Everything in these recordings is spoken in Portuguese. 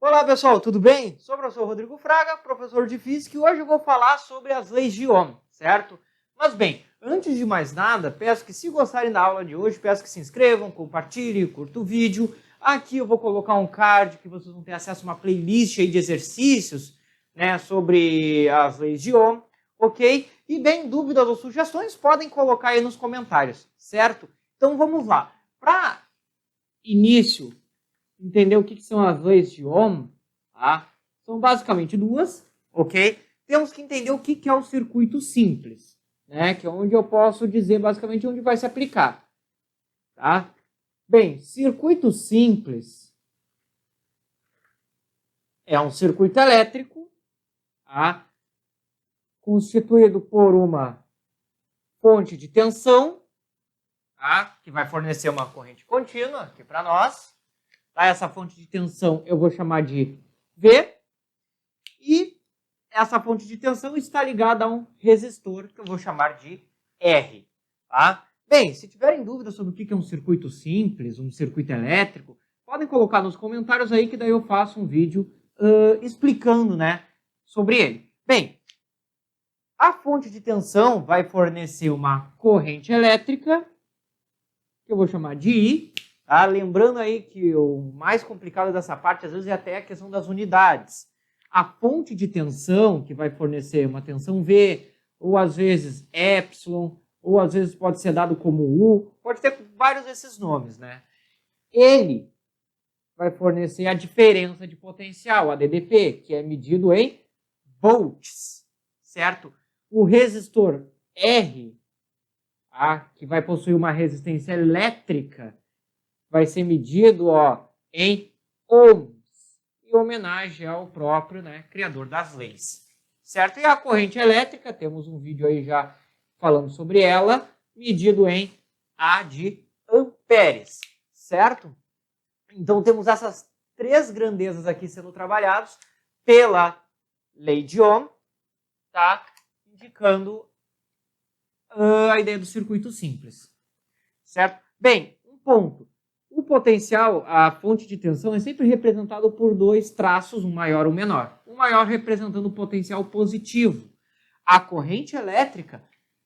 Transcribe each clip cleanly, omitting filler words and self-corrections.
Olá pessoal, tudo bem? Sou o professor Rodrigo Fraga, professor de Física, e hoje eu vou falar sobre as leis de Ohm, certo? Mas bem, antes de mais nada, peço que se gostarem da aula de hoje, peço que se inscrevam, compartilhem, curtam o vídeo. Aqui eu vou colocar um card que vocês vão ter acesso a uma playlist aí de exercícios, né, sobre as leis de Ohm, ok? E bem, dúvidas ou sugestões podem colocar aí nos comentários, certo? Então vamos lá. Para início, entender o que são as leis de Ohm, tá? São basicamente duas, ok? Temos que entender o que é o circuito simples, né? Que é onde eu posso dizer basicamente onde vai se aplicar, tá? Bem, circuito simples é um circuito elétrico, tá? Constituído por uma fonte de tensão, tá? Que vai fornecer uma corrente contínua aqui para nós. Tá? Essa fonte de tensão eu vou chamar de V. E essa fonte de tensão está ligada a um resistor que eu vou chamar de R. Tá? Bem, se tiverem dúvidas sobre o que é um circuito simples, um circuito elétrico, podem colocar nos comentários aí que daí eu faço um vídeo explicando, né, sobre ele. Bem, a fonte de tensão vai fornecer uma corrente elétrica, que eu vou chamar de I. Tá? Lembrando aí que o mais complicado dessa parte, às vezes, é até a questão das unidades. A fonte de tensão, que vai fornecer uma tensão V, ou às vezes epsilon, ou às vezes pode ser dado como U, pode ter vários desses nomes, né? Ele vai fornecer a diferença de potencial, a DDP, que é medido em volts, certo? O resistor R, que vai possuir uma resistência elétrica, vai ser medido em ohms, em homenagem ao próprio, né, criador das leis. Certo? E a corrente elétrica, temos um vídeo aí já falando sobre ela, medido em A de amperes. Certo? Então temos essas três grandezas aqui sendo trabalhados pela lei de Ohm, tá? Indicando a ideia do circuito simples. Certo? Bem, um ponto. O potencial, a fonte de tensão, é sempre representado por dois traços, um maior e um menor. O maior representando o potencial positivo. A corrente elétrica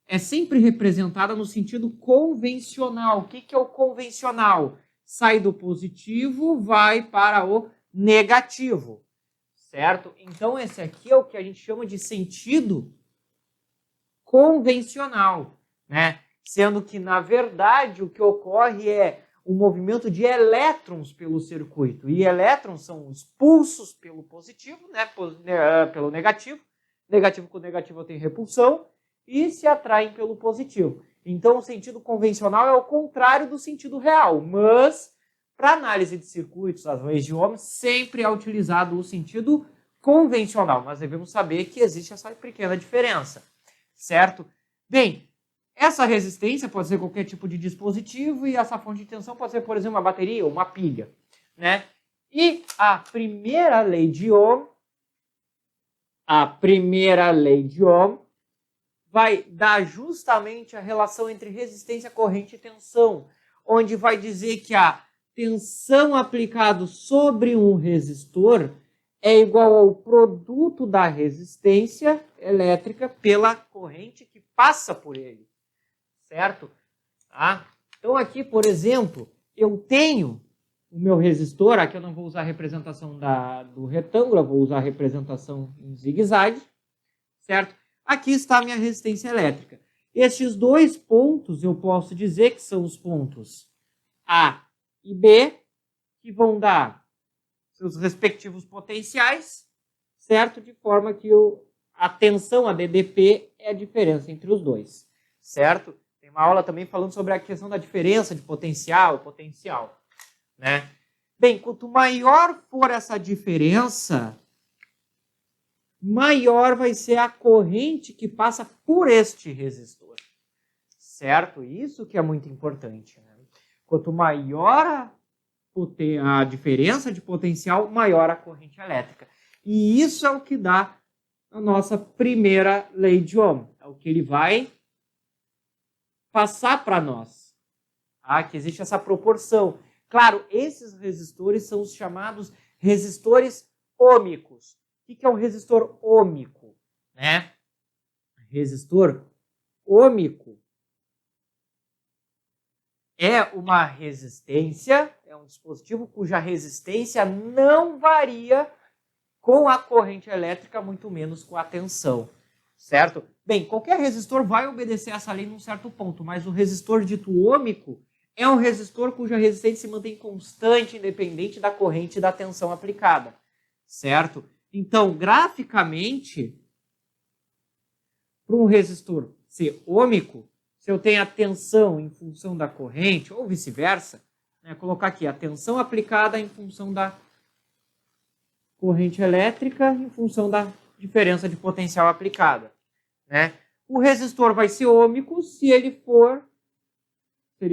é sempre representada no sentido convencional. O que é o convencional? Sai do positivo, vai para o negativo. Certo? Então, esse aqui é o que a gente chama de sentido convencional, né? Sendo que, na verdade, o que ocorre é o movimento de elétrons pelo circuito. E elétrons são expulsos pelo positivo, né, pelo negativo. Negativo com negativo tem repulsão. E se atraem pelo positivo. Então, o sentido convencional é o contrário do sentido real. Mas, para análise de circuitos, as leis de Ohm, sempre é utilizado o sentido convencional. Mas devemos saber que existe essa pequena diferença. Certo? Bem, essa resistência pode ser qualquer tipo de dispositivo e essa fonte de tensão pode ser, por exemplo, uma bateria ou uma pilha, né? E a primeira lei de Ohm, vai dar justamente a relação entre resistência, corrente e tensão, onde vai dizer que a tensão aplicada sobre um resistor é igual ao produto da resistência elétrica pela corrente que passa por ele. Certo? Tá? Então aqui, por exemplo, eu tenho o meu resistor, aqui eu não vou usar a representação do retângulo, eu vou usar a representação em zigue-zague, certo? Aqui está a minha resistência elétrica. Estes dois pontos eu posso dizer que são os pontos A e B, que vão dar seus respectivos potenciais, certo? De forma que a tensão, a DDP, é a diferença entre os dois, certo? Tem uma aula também falando sobre a questão da diferença de potencial, né? Bem, quanto maior for essa diferença, maior vai ser a corrente que passa por este resistor, certo? Isso que é muito importante, né? Quanto maior a diferença de potencial, maior a corrente elétrica. E isso é o que dá a nossa primeira lei de Ohm. É o que ele vai passar para nós. Tá? Que existe essa proporção. Claro, esses resistores são os chamados resistores ômicos. O que é um resistor ômico? Né? Resistor ômico é uma resistência, é um dispositivo cuja resistência não varia com a corrente elétrica, muito menos com a tensão, certo? Bem, qualquer resistor vai obedecer essa lei num certo ponto, mas o resistor dito ômico é um resistor cuja resistência se mantém constante, independente da corrente e da tensão aplicada, certo? Então, graficamente, para um resistor ser ômico, se eu tenho a tensão em função da corrente, ou vice-versa, né, colocar aqui a tensão aplicada em função da corrente elétrica em função da diferença de potencial aplicada. Né? O resistor vai ser ômico se ele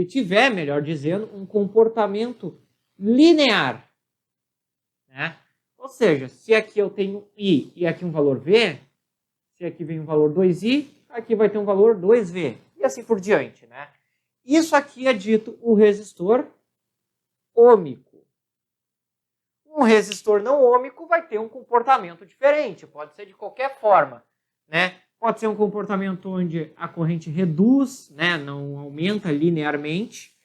tiver, melhor dizendo, um comportamento linear. Né? Ou seja, se aqui eu tenho I e aqui um valor V, se aqui vem um valor 2I, aqui vai ter um valor 2V. E assim por diante. Né? Isso aqui é dito o resistor ômico. Um resistor não ômico vai ter um comportamento diferente, pode ser de qualquer forma. Né? Pode ser um comportamento onde a corrente reduz, né? Não aumenta linearmente.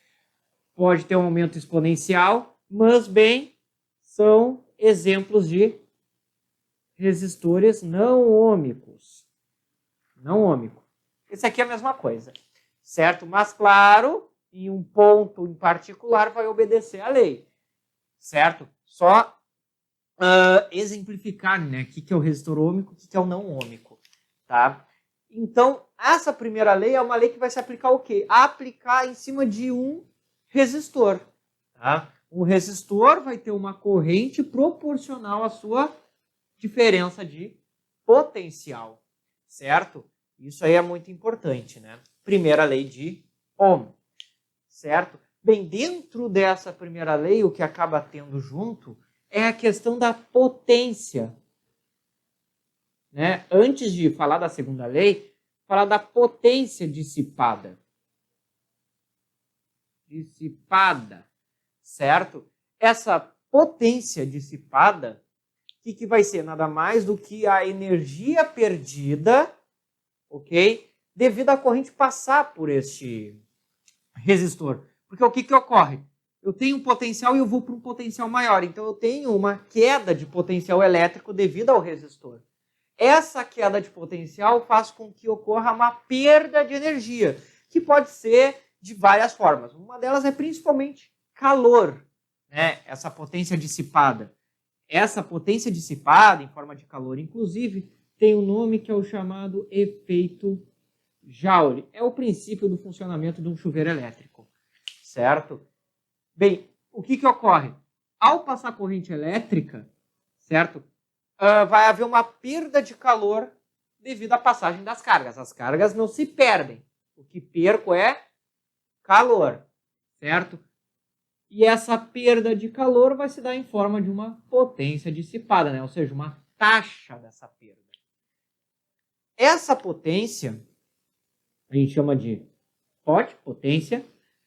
Pode ter um aumento exponencial, mas, bem, são exemplos de resistores não ômicos. Não ômico. Esse aqui é a mesma coisa, certo? Mas, claro, em um ponto em particular vai obedecer à lei, certo? Só exemplificar, né, o que é o resistor ômico e o que é o não ômico. Tá? Então, essa primeira lei é uma lei que vai se aplicar o quê? Aplicar em cima de um resistor. Tá? Um resistor vai ter uma corrente proporcional à sua diferença de potencial. Certo? Isso aí é muito importante. Né? Primeira lei de Ohm. Certo? Bem, dentro dessa primeira lei, o que acaba tendo junto é a questão da potência. Né? Antes de falar da segunda lei, falar da potência dissipada. Certo? Essa potência dissipada, o que vai ser? Nada mais do que a energia perdida, ok? Devido à corrente passar por este resistor. Porque o que ocorre? Eu tenho um potencial e eu vou para um potencial maior. Então, eu tenho uma queda de potencial elétrico devido ao resistor. Essa queda de potencial faz com que ocorra uma perda de energia, que pode ser de várias formas. Uma delas é principalmente calor, né? Essa potência dissipada. Essa potência dissipada, em forma de calor, inclusive, tem um nome que é o chamado efeito Joule. É o princípio do funcionamento de um chuveiro elétrico, certo? Bem, o que ocorre? Ao passar corrente elétrica, certo? Vai haver uma perda de calor devido à passagem das cargas. As cargas não se perdem. O que perco é calor, certo? E essa perda de calor vai se dar em forma de uma potência dissipada, né? Ou seja, uma taxa dessa perda. Essa potência, a gente chama de potência,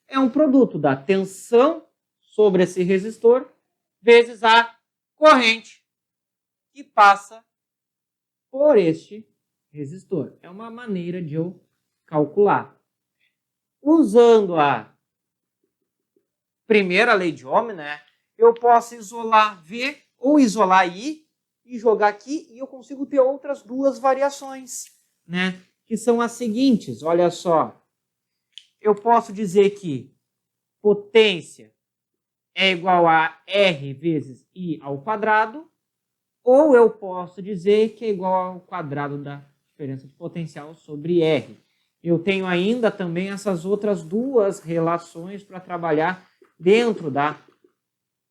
é um produto da tensão sobre esse resistor vezes a corrente que passa por este resistor. É uma maneira de eu calcular. Usando a primeira lei de Ohm, né, eu posso isolar V ou isolar I e jogar aqui e eu consigo ter outras duas variações, né, que são as seguintes. Olha só. Eu posso dizer que potência é igual a R vezes I ao quadrado, ou eu posso dizer que é igual ao quadrado da diferença de potencial sobre R. Eu tenho ainda também essas outras duas relações para trabalhar dentro da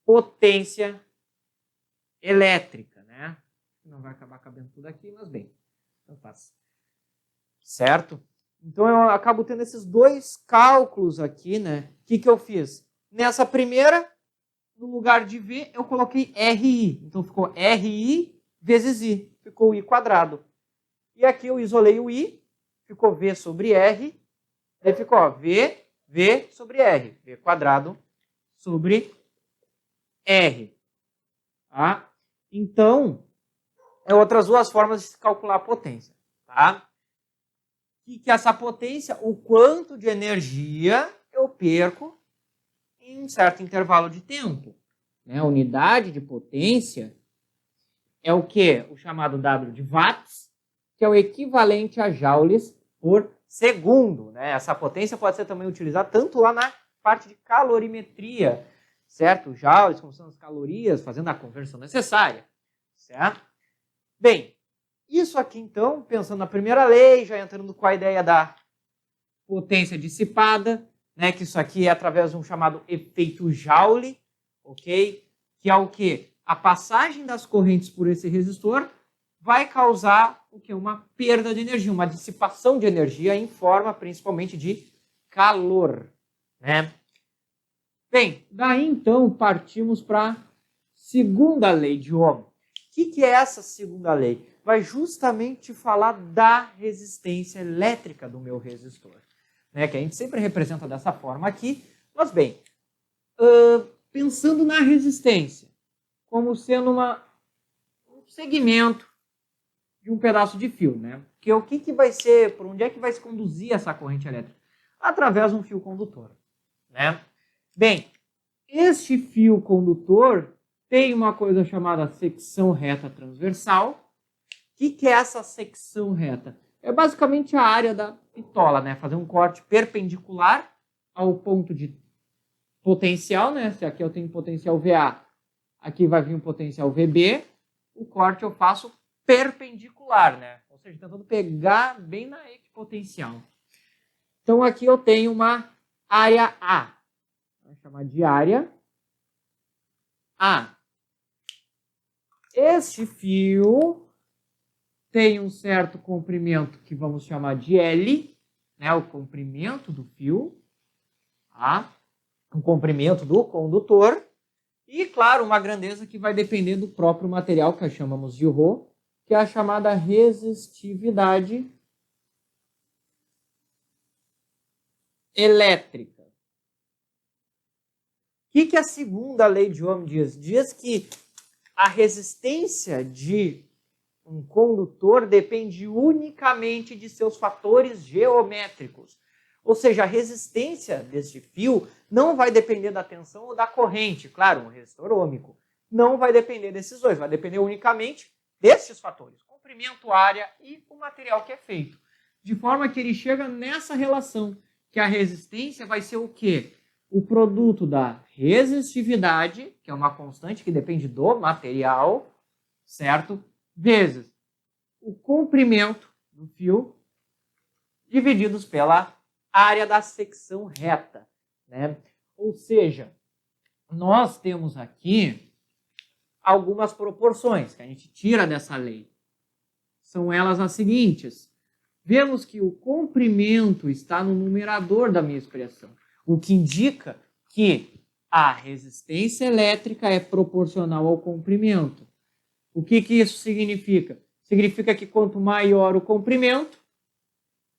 potência elétrica, né? Não vai acabar cabendo tudo aqui, mas bem, não faz. Certo? Então eu acabo tendo esses dois cálculos aqui, né? O que eu fiz? Nessa primeira, no lugar de V, eu coloquei RI. Então ficou RI vezes I. Ficou I quadrado. E aqui eu isolei o I. Ficou V sobre R. Aí ficou V V sobre R. V quadrado sobre R. Tá? Então, outras duas formas de se calcular a potência. Tá? Que essa potência, o quanto de energia eu perco em um certo intervalo de tempo. Né? A unidade de potência é o quê? O chamado W de watts, que é o equivalente a joules por segundo. Né? Essa potência pode ser também utilizada tanto lá na parte de calorimetria, certo? Joules, como são as calorias, fazendo a conversão necessária, certo? Bem, isso aqui então, pensando na primeira lei, já entrando com a ideia da potência dissipada, né? Que isso aqui é através de um chamado efeito Joule, ok? Que é o quê? A passagem das correntes por esse resistor vai causar o quê? Uma perda de energia, uma dissipação de energia em forma principalmente de calor, né? Bem, daí então partimos para a segunda lei de Ohm. O que é essa segunda lei? Vai justamente falar da resistência elétrica do meu resistor, né? Que a gente sempre representa dessa forma aqui. Mas bem, pensando na resistência como sendo um segmento de um pedaço de fio, né? Porque o que vai ser, por onde é que vai se conduzir essa corrente elétrica? Através de um fio condutor, né? Bem, este fio condutor tem uma coisa chamada secção reta transversal. O que é essa secção reta? É basicamente a área da bitola, né? Fazer um corte perpendicular ao ponto de potencial, né? Se aqui eu tenho potencial VA, aqui vai vir um potencial VB. O corte eu faço perpendicular, né? Ou seja, tentando pegar bem na equipotencial. Então aqui eu tenho uma área A. Vamos chamar de área A. Este fio tem um certo comprimento que vamos chamar de L, né, o comprimento do fio, tá? O comprimento do condutor, e, claro, uma grandeza que vai depender do próprio material, que chamamos de ρ, que é a chamada resistividade elétrica. O que a segunda lei de Ohm diz? Diz que a resistência de um condutor depende unicamente de seus fatores geométricos. Ou seja, a resistência deste fio não vai depender da tensão ou da corrente. Claro, um resistor ôhmico não vai depender desses dois, vai depender unicamente destes fatores. Comprimento, área e o material que é feito. De forma que ele chega nessa relação, que a resistência vai ser o quê? O produto da resistividade, que é uma constante que depende do material, certo? Vezes o comprimento do fio divididos pela área da secção reta, né? Ou seja, nós temos aqui algumas proporções que a gente tira dessa lei. São elas as seguintes. Vemos que o comprimento está no numerador da minha expressão, o que indica que a resistência elétrica é proporcional ao comprimento. O que isso significa? Significa que quanto maior o comprimento,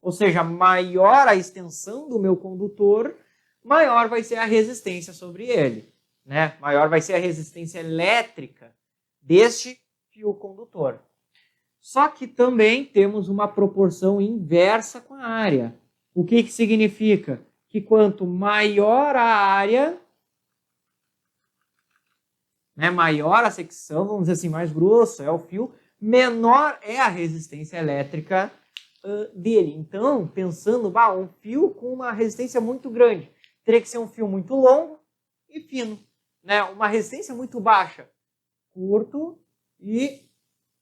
ou seja, maior a extensão do meu condutor, maior vai ser a resistência sobre ele, né? Maior vai ser a resistência elétrica deste fio condutor. Só que também temos uma proporção inversa com a área. O que significa? Que quanto maior a área, né, maior a secção, vamos dizer assim, mais grosso é o fio, menor é a resistência elétrica dele. Então, pensando, um fio com uma resistência muito grande, teria que ser um fio muito longo e fino, né? Uma resistência muito baixa, curto e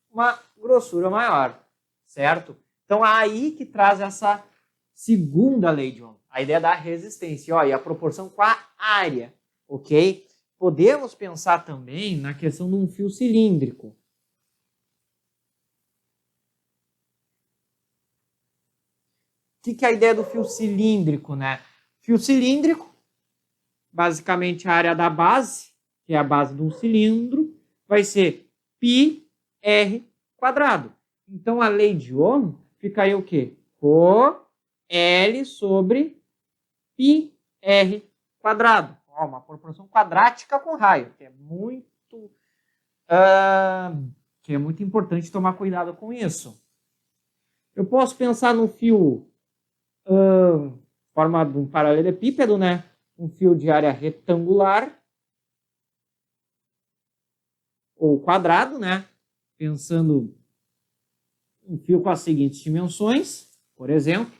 uma grossura maior, certo? Então, aí que traz essa segunda lei de Ohm, a ideia da resistência, ó, e a proporção com a área, ok? Podemos pensar também na questão de um fio cilíndrico. O que é a ideia do fio cilíndrico, né? Fio cilíndrico, basicamente a área da base, que é a base de um cilindro, vai ser πr². Então, a lei de Ohm ficaria o quê? Ρ L sobre πr². R quadrado. Ó, uma proporção quadrática com raio, que é muito importante tomar cuidado com isso. Eu posso pensar no fio forma de um paralelepípedo, né? Um fio de área retangular ou quadrado, né? Pensando um fio com as seguintes dimensões, por exemplo,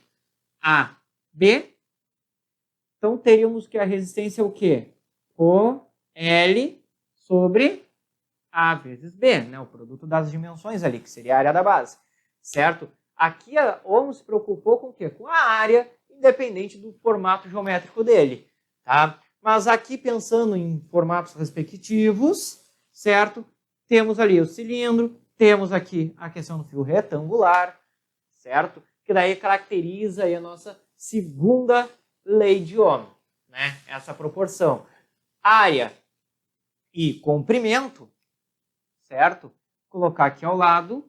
A, B. Então, teríamos que a resistência é o quê? O L sobre A vezes B, né? O produto das dimensões ali, que seria a área da base, certo? Aqui a Ohm se preocupou com o quê? Com a área, independente do formato geométrico dele, tá? Mas aqui, pensando em formatos respectivos, certo? Temos ali o cilindro, temos aqui a questão do fio retangular, certo? Que daí caracteriza aí a nossa segunda lei de Ohm, né? Essa proporção. Área e comprimento, certo? Colocar aqui ao lado.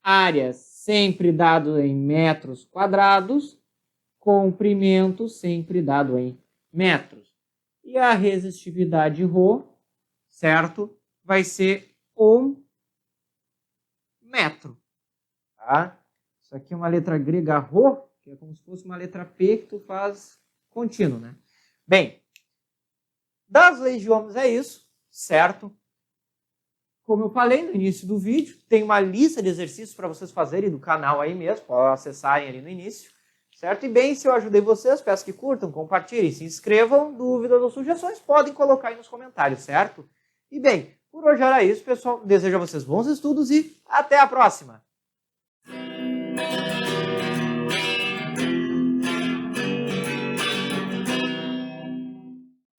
Área sempre dado em metros quadrados, comprimento sempre dado em metros. E a resistividade ρ, certo? Vai ser 1 metro. Tá? Isso aqui é uma letra grega ρ, que é como se fosse uma letra P que tu faz contínuo, né? Bem, das leis de Ohm é isso, certo? Como eu falei no início do vídeo, tem uma lista de exercícios para vocês fazerem do canal aí mesmo, para acessarem ali no início, certo? E bem, se eu ajudei vocês, peço que curtam, compartilhem, se inscrevam, dúvidas ou sugestões, podem colocar aí nos comentários, certo? E bem, por hoje era isso, pessoal. Desejo a vocês bons estudos e até a próxima!